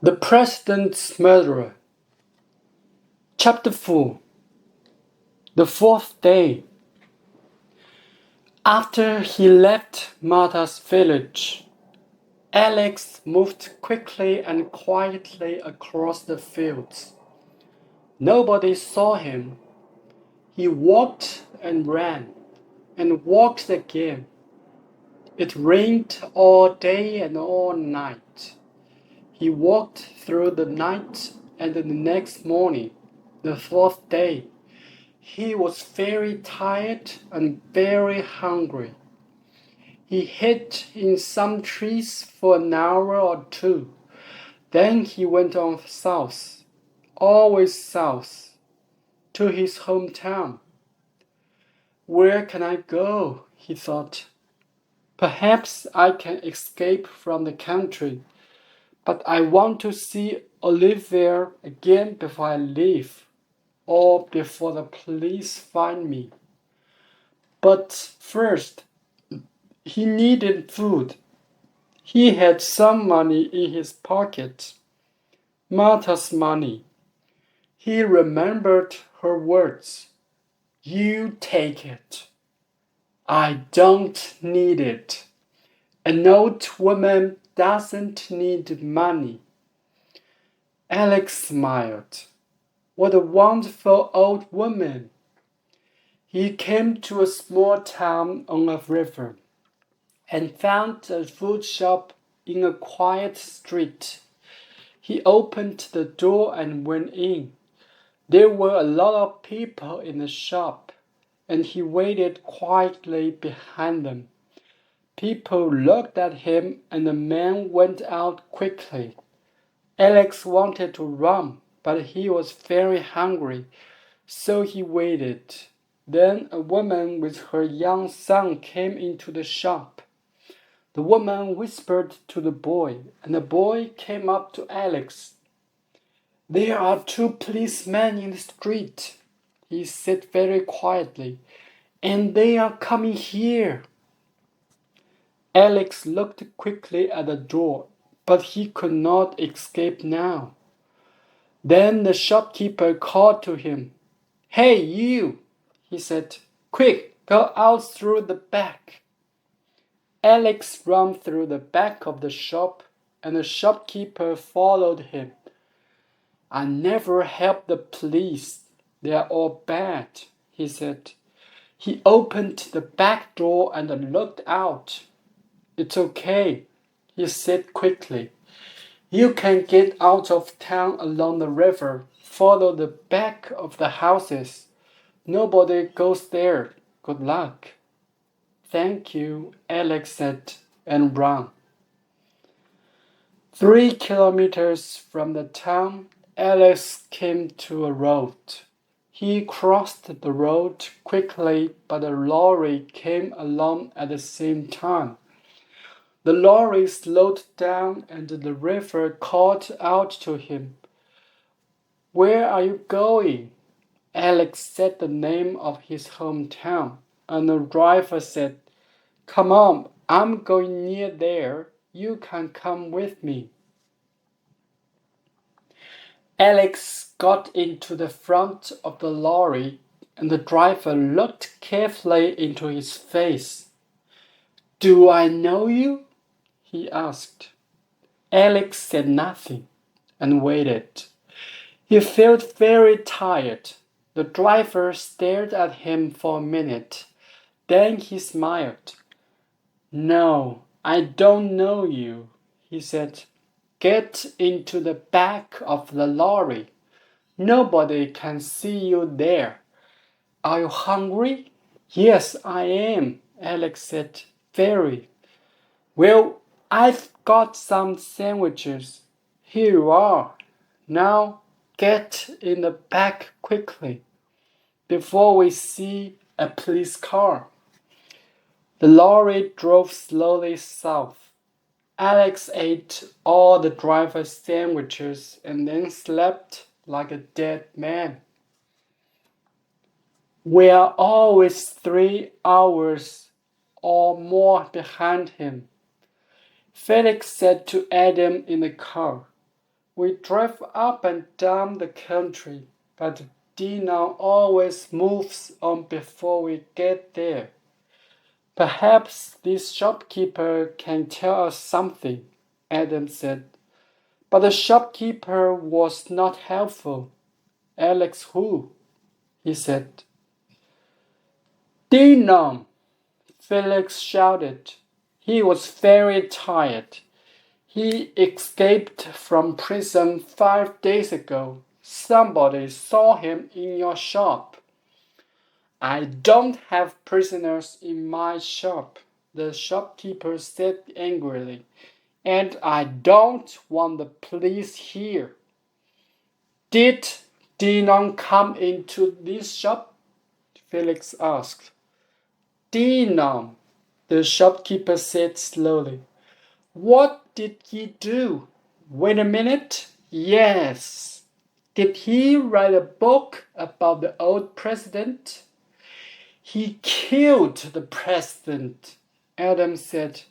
The President's Murderer. Chapter 4. The fourth day. After he left Martha's village, Alex moved quickly and quietly across the fields. Nobody saw him. He walked and ran, and walked again. It rained all day and all night. He walked through the night, and the next morning, the fourth day, he was very tired and very hungry. He hid in some trees for an hour or two. Then he went on south, always south, to his hometown. Where can I go? He thought. Perhaps I can escape from the country, but I want to see Olivia again before I leave, or before the police find me. But first, he needed food. He had some money in his pocket, Martha's money. He remembered her words. You take it. I don't need it. An old woman doesn't need money. Alex smiled. What a wonderful old woman. He came to a small town on a river and found a food shop in a quiet street. He opened the door and went in. There were a lot of people in the shop, and he waited quietly behind them. People looked at him, and the man went out quickly. Alex wanted to run, but he was very hungry, so he waited. Then a woman with her young son came into the shop. The woman whispered to the boy, and the boy came up to Alex. There are two policemen in the street, he said very quietly, and they are coming here. Alex looked quickly at the door, but he could not escape now. Then the shopkeeper called to him. Hey, you, he said. Quick, go out through the back. Alex ran through the back of the shop, and the shopkeeper followed him. I never help the police. They are all bad, he said. He opened the back door and looked out. It's okay, he said quickly. You can get out of town along the river. Follow the back of the houses. Nobody goes there. Good luck. Thank you, Alex said, and ran. 3 kilometers from the town, Alex came to a road. He crossed the road quickly, but a lorry came along at the same time. The lorry slowed down and the river called out to him. Where are you going? Alex said the name of his hometown, and the driver said, Come on, I'm going near there. You can come with me. Alex got into the front of the lorry, and the driver looked carefully into his face. Do I know you? He asked. Alex said nothing and waited. He felt very tired. The driver stared at him for a minute. Then he smiled. No, I don't know you, he said. Get into the back of the lorry. Nobody can see you there. Are you hungry? Yes, I am, Alex said. Very. Well, I've got some sandwiches. Here you are. Now get in the back quickly, before we see a police car. The lorry drove slowly south. Alex ate all the driver's sandwiches and then slept like a dead man. We are always 3 hours or more behind him, Felix said to Adam in the car. We drive up and down the country, but Dino always moves on before we get there. Perhaps this shopkeeper can tell us something, Adam said. But the shopkeeper was not helpful. Alex who? He said. Dino! Felix shouted. He was very tired. He escaped from prison 5 days ago. Somebody saw him in your shop. I don't have prisoners in my shop, the shopkeeper said angrily, and I don't want the police here. Did Dino come into this shop? Felix asked. Dino, the shopkeeper said slowly. What did he do? Wait a minute. Yes. Did he write a book about the old president? He killed the president, Adam said.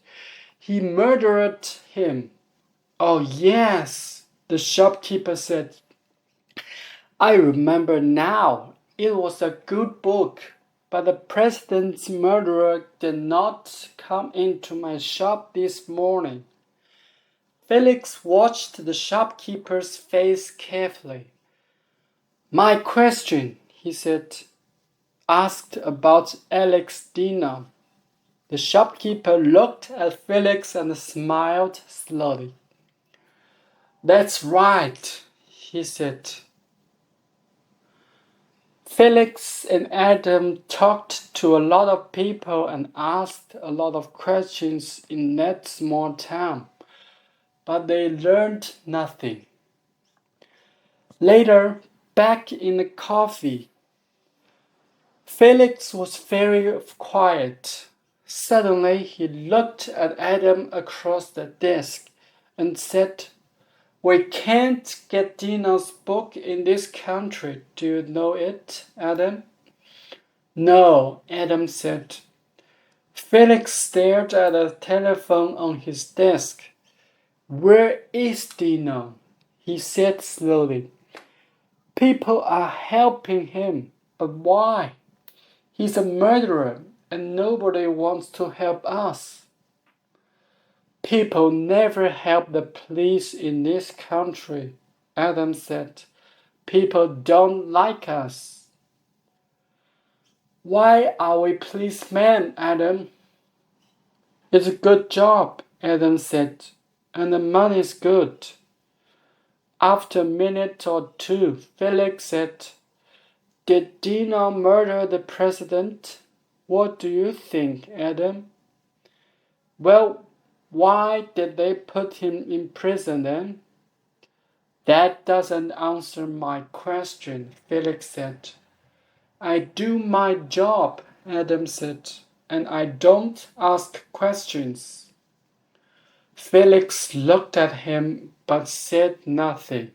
He murdered him. Oh, yes, the shopkeeper said. I remember now. It was a good book, but the president's murderer did not come into my shop this morning. Felix watched the shopkeeper's face carefully. My question, he said, asked about Alex Dino. The shopkeeper looked at Felix and smiled slowly. That's right, he said. Felix and Adam talked to a lot of people and asked a lot of questions in that small town, but they learned nothing. Later, back in the coffee, Felix was very quiet. Suddenly, he looked at Adam across the desk and said, We can't get Dino's book in this country. Do you know it, Adam? No, Adam said. Felix stared at the telephone on his desk. Where is Dino? He said slowly. People are helping him, but why? He's a murderer, and nobody wants to help us. People never help the police in this country, Adam said. People don't like us. Why are we policemen, Adam? It's a good job, Adam said, and the money's good. After a minute or two, Felix said, Did Dino murder the president? What do you think, Adam? Well, why did they put him in prison then? That doesn't answer my question, Felix said. I do my job, Adam said, and I don't ask questions. Felix looked at him but said nothing.